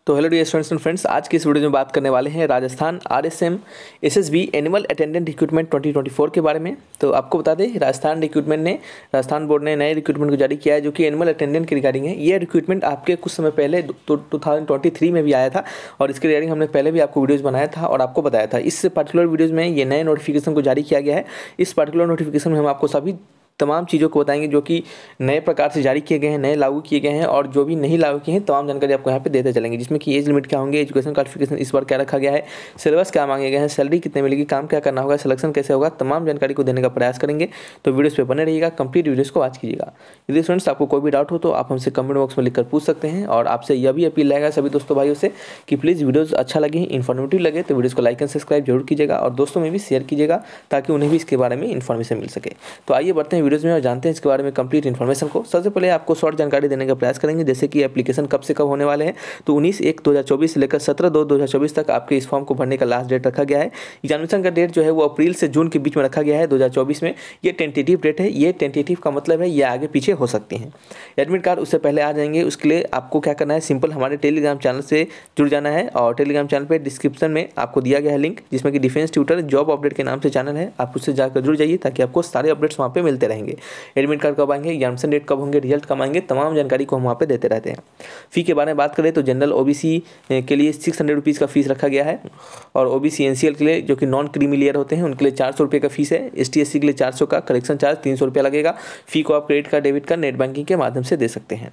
तो hello dear students and friends, आज की इस वीडियो में बात करने वाले हैं Rajasthan RSM SSB annual attendant recruitment 2024 के बारे में। तो आपको बता दें, राजस्थान बोर्ड ने नए रिक्रूटमेंट को जारी किया है जो कि एनुअल अटेंडेंट की रिगार्डिंग है। ये रिक्रूटमेंट आपके कुछ समय पहले 2023 में भी आया था और इसके रिगार्डिंग हमने पहले भी आपको वीडियोज़ बनाया था और आपको बताया था। इस पर्टिकुलर वीडियोज़ में ये नए नोटिफिकेशन को जारी किया गया है। इस पर्टिकुलर नोटिफिकेशन में हम आपको सभी तमाम चीज़ों को बताएंगे जो कि नए प्रकार से जारी किए गए हैं, नए लागू किए गए हैं और जो भी नहीं लागू किए हैं तमाम जानकारी आपको यहाँ पे देते चलेंगे, जिसमें कि एज लिमिट क्या होंगे, एजुकेशन क्वालिफिकेशन इस बार क्या रखा गया है, सिलेबस क्या मांगे गए हैं, सैलरी कितने मिलेगी, काम क्या करना होगा, सिलेक्शन कैसे होगा, तमाम जानकारी को देने का प्रयास करेंगे। तो वीडियोस पे बने रहिएगा, कंप्लीट वीडियोस को वॉच कीजिएगा। यदि स्टूडेंट्स आपको कोई भी डाउट हो तो आप हमसे कमेंट बॉक्स में लिखकर पूछ सकते हैं और आपसे यह भी अपील रहेगा सभी दोस्तों भाइयों से कि प्लीज़ वीडियोज़ अच्छा लगे, इन्फॉर्मेटिव लगे तो वीडियोज़ को लाइक एंड सब्सक्राइब जरूर कीजिएगा और दोस्तों में भी शेयर कीजिएगा ताकि उन्हें भी इसके बारे में इन्फॉर्मेशन मिल सके। तो आइए बढ़ते हैं वीडियोज़ में और जानते हैं इसके बारे में कंप्लीट इन्फॉर्मेशन को। सबसे पहले आपको शॉर्ट जानकारी देने का प्रयास करेंगे, जैसे कि एप्लीकेशन कब से कब होने वाले हैं। तो 19/1/2024 से लेकर 17/2/2024 तक आपके इस फॉर्म को भरने का लास्ट डेट रखा गया है। एग्जामिनेशन का डेट जो है वो अप्रैल से जून के बीच में रखा गया है 2024 में। ये टेंटेटिव डेट है। ये टेंटेटिव का मतलब है ये आगे पीछे हो सकती हैं। एडमिट कार्ड उससे पहले आ जाएंगे। उसके लिए आपको क्या करना है, सिंपल हमारे टेलीग्राम चैनल से जुड़ जाना है और टेलीग्राम चैनल पर डिस्क्रिप्शन में आपको दिया गया है लिंक, जिसमें कि डिफेंस ट्यूटर जॉब अपडेट के नाम से चैनल है। आप उससे जाकर जुड़ जाइए ताकि आपको सारे अपडेट्स वहाँ पे मिलते रहेंगे। एडमिट कार्ड कब आएंगे, एग्जामिनेशन डेट कब होंगे, रिजल्ट कब आएंगे, तमाम जानकारी को हम वहाँ पे देते रहते हैं। फ़ी के बारे में बात करें तो जनरल ओबीसी के लिए 600 रुपीज़ का फीस रखा गया है और ओबीसी एनसीएल के लिए जो कि नॉन क्रीमी लेयर होते हैं उनके लिए 400 रुपये का फीस है। ST/SC के लिए 400 का, करेक्शन चार्ज 300 रुपया लगेगा। फ़ी को आप credit card, debit card, net banking के माध्यम से दे सकते हैं।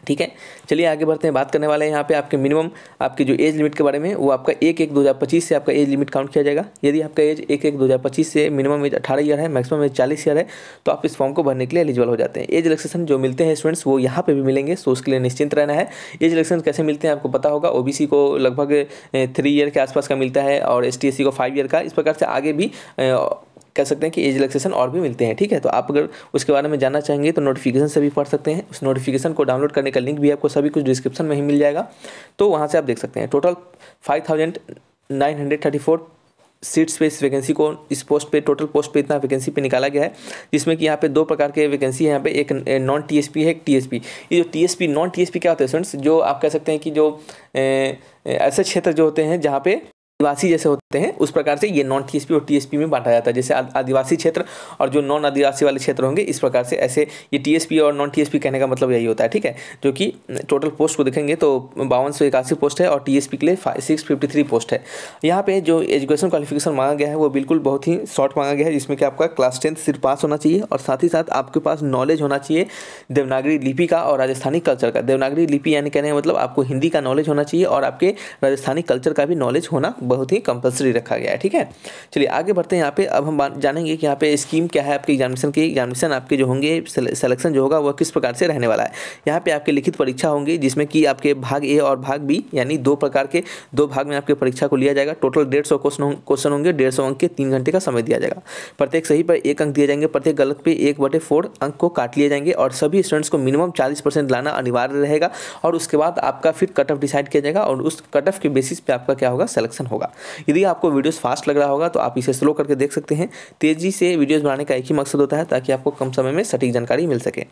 ठीक है, चलिए आगे बढ़ते हैं। बात करने वाले हैं यहाँ पे आपके मिनिमम आपकी जो एज लिमिट के बारे में, वो आपका 1/1/2025 से आपका एज लिमिट काउंट किया जाएगा। यदि आपका एज 1/1/2025 से मिनिमम एज 18 ईयर है, मैक्सिमम एज 40 ईयर है, तो आप इस फॉर्म को भरने के लिए एलिजिबल हो जाते हैं। एज रिलैक्सेशन जो मिलते हैं स्टूडेंट्स वो यहाँ पे भी मिलेंगे, सो उसके लिए निश्चिंत रहना है। एज रिलैक्सेशन कैसे मिलते हैं आपको पता होगा। ओबीसी को लगभग 3 ईयर के आसपास का मिलता है और ST/SC को 5 ईयर का। इस प्रकार से आगे भी कह सकते हैं कि एज रिलैक्सेशन और भी मिलते हैं। ठीक है, तो आप अगर उसके बारे में जानना चाहेंगे तो नोटिफिकेशन से भी पढ़ सकते हैं। उस नोटिफिकेशन को डाउनलोड करने का लिंक भी आपको सभी कुछ डिस्क्रिप्शन में ही मिल जाएगा, तो वहाँ से आप देख सकते हैं। टोटल 5934 सीट्स पे इस वैकेंसी को, इस पोस्ट पे, टोटल पोस्ट पे इतना वैकेंसी पे निकाला गया है, जिसमें कि यहाँ पे 2 प्रकार के वैकेंसी है। यहाँ पे एक नॉन TSP है, एक TSP। ये जो TSP नॉन TSP क्या होता है स्टूडेंट्स, जो आप कह सकते हैं कि जो ऐसे क्षेत्र जो होते हैं जहाँ पे आदिवासी जैसे होते हैं, उस प्रकार से ये नॉन TSP और TSP में बांटा जाता है। जैसे आदिवासी क्षेत्र और जो नॉन आदिवासी वाले क्षेत्र होंगे, इस प्रकार से ऐसे ये TSP और नॉन TSP कहने का मतलब यही होता है। ठीक है, जो कि टोटल पोस्ट को देखेंगे तो 5281 पोस्ट है और TSP के लिए 653 पोस्ट है। यहाँ पे जो एजुकेशन क्वालिफिकेशन मांगा गया है वो बिल्कुल बहुत ही शॉर्ट मांगा गया है, जिसमें कि आपका क्लास 10 सिर्फ पास होना चाहिए और साथ ही साथ आपके पास नॉलेज होना चाहिए देवनागरी लिपि का और राजस्थानी कल्चर का। देवनागरी लिपि यानी कहने का मतलब आपको हिंदी का नॉलेज होना चाहिए और आपके राजस्थानी कल्चर का भी नॉलेज होना बहुत ही कंपलसरी रखा गया है। ठीक है, चलिए आगे बढ़ते हैं। यहाँ पे अब हम जानेंगे कि यहाँ पे स्कीम क्या है आपके एग्जामिनेशन की। एग्जामिनेशन आपके जो होंगे, सिलेक्शन जो होगा वह किस प्रकार से रहने वाला है। यहाँ पे आपके लिखित परीक्षा होंगी, जिसमें कि आपके भाग ए और भाग बी यानी 2 प्रकार के 2 भाग में आपके परीक्षा को लिया जाएगा। टोटल 150 क्वेश्चन होंगे, 150 अंक के 3 घंटे का समय दिया जाएगा। प्रत्येक सही पर 1 अंक दिए जाएंगे, प्रत्येक गलत पे 1/4 अंक को काट लिए जाएंगे और सभी स्टूडेंट्स को मिनिमम 40% लाना अनिवार्य रहेगा और उसके बाद आपका फिर कट ऑफ डिसाइड किया जाएगा और उस कट ऑफ के बेसिस पे आपका क्या होगा, सिलेक्शन होगा। यदि आपको वीडियोस फास्ट लग रहा होगा तो आप इसे स्लो करके देख सकते हैं। तेजी से वीडियोस बनाने का एक ही मकसद होता है ताकि आपको कम समय में सटीक जानकारी मिल सके।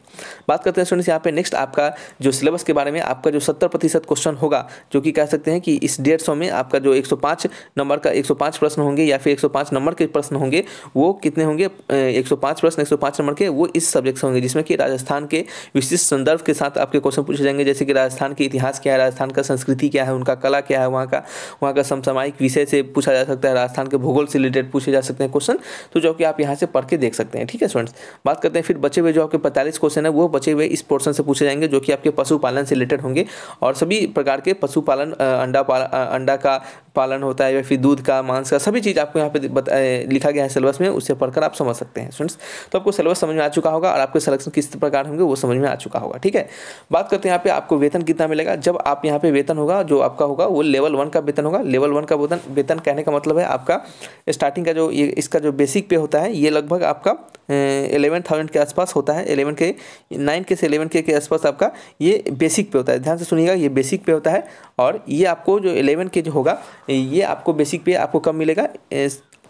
बात करते हैं स्टूडेंट्स यहाँ पे नेक्स्ट आपका जो सिलेबस के बारे में। आपका जो 70% क्वेश्चन होगा, जो कि कह सकते हैं कि इस 150 में आपका जो 105 नंबर का 105 प्रश्न होंगे या फिर 105 नंबर के प्रश्न होंगे, वो कितने होंगे, 105 प्रश्न 105 नंबर के, वो इस सब्जेक्ट से होंगे, जिसमें कि राजस्थान के विशिष्ट संदर्भ के साथ आपके क्वेश्चन पूछे जाएंगे। जैसे कि राजस्थान के इतिहास क्या है, राजस्थान का संस्कृति क्या है, उनका कला क्या है, वहाँ का समसामयिक विषय से पूछा जा सकता है, राजस्थान के भूगोल से रिलेटेड पूछे जा सकते हैं क्वेश्चन, तो जो कि आप यहाँ से पढ़ के देख सकते हैं। ठीक है स्टूडेंट्स, बात करते हैं फिर बचे हुए जो आपके 45 क्वेश्चन है, वो बचे हुए इस पोर्शन से पूछे जाएंगे, जो कि आपके पशुपालन से रिलेटेड होंगे और सभी प्रकार के पशुपालन, अंडा का पालन होता है या फिर दूध का, मांस का, सभी चीज़ आपको यहाँ पे लिखा गया है सिलेबस में, उससे पढ़कर आप समझ सकते हैं स्टूडेंट्स। तो आपको सिलेबस समझ में आ चुका होगा और आपके सिलेक्शन किस प्रकार होंगे वो समझ में आ चुका होगा। ठीक है, बात करते हैं यहाँ पे आपको वेतन कितना मिलेगा। जब आप यहाँ पे वेतन होगा जो आपका होगा वो लेवल 1 का वेतन होगा। लेवल 1 का वेतन कहने का मतलब है आपका स्टार्टिंग का जो ये इसका जो बेसिक पे होता है, ये लगभग आपका 11,000 के आसपास होता है। 9K से 11K के आसपास आपका ये बेसिक पे होता है। ध्यान से सुनिएगा, ये बेसिक पे होता है और ये आपको जो 11K जो होगा, ये आपको बेसिक पे आपको कब मिलेगा,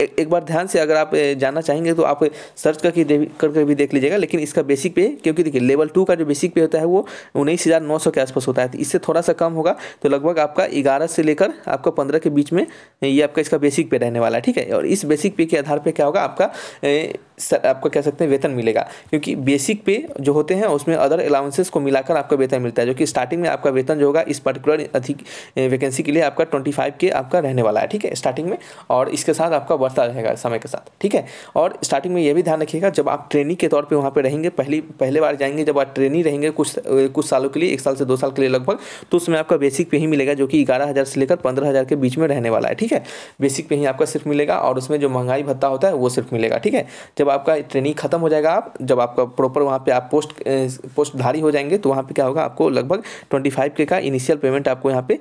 एक बार ध्यान से अगर आप जानना चाहेंगे तो आप सर्च करके भी देख लीजिएगा। लेकिन इसका बेसिक पे, क्योंकि देखिए लेवल 2 का जो बेसिक पे होता है वो 19,900 के आसपास होता है, तो इससे थोड़ा सा कम होगा, तो लगभग आपका 11 से लेकर आपका 15 के बीच में ये आपका इसका बेसिक पे रहने वाला है, ठीक है। और इस बेसिक पे के आधार पे क्या होगा, आपका कह सकते हैं वेतन मिलेगा, क्योंकि बेसिक पे जो होते हैं उसमें अदर अलाउंसेस को मिलाकर आपका वेतन मिलता है, जो कि स्टार्टिंग में आपका वेतन जो होगा इस पर्टिकुलर अधिक वैकेंसी के लिए आपका 25 के आपका रहने वाला है, ठीक है, स्टार्टिंग में। और इसके साथ आपका बढ़ता रहेगा समय के साथ, ठीक है। और स्टार्टिंग में ये भी ध्यान रखिएगा, जब आप ट्रेनी के तौर पर वहाँ पर रहेंगे, पहले बार जाएंगे, जब आप ट्रेनी रहेंगे कुछ सालों के लिए, 1 साल से 2 साल के लिए लगभग, तो उसमें आपका बेसिक पे ही मिलेगा, जो कि 11,000 से लेकर 15,000 के बीच में रहने वाला है, ठीक है। बेसिक पे ही आपका सिर्फ मिलेगा, और उसमें जो महंगाई भत्ता होता है वो सिर्फ मिलेगा, ठीक है। जब आपका ट्रेनिंग खत्म हो जाएगा, जब आपका प्रॉपर वहाँ पे आप पोस्टधारी हो जाएंगे, तो वहाँ पे क्या होगा, आपको लगभग 25K का इनिशियल पेमेंट आपको यहाँ पे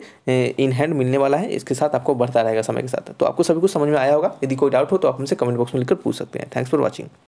इन हैंड मिलने वाला है। इसके साथ आपको बढ़ता रहेगा समय के साथ। तो आपको सभी कुछ समझ में आया होगा। यदि कोई डाउट हो तो आप हमसे कमेंट बॉक्स में लिखकर पूछ सकते हैं। Thanks for watching.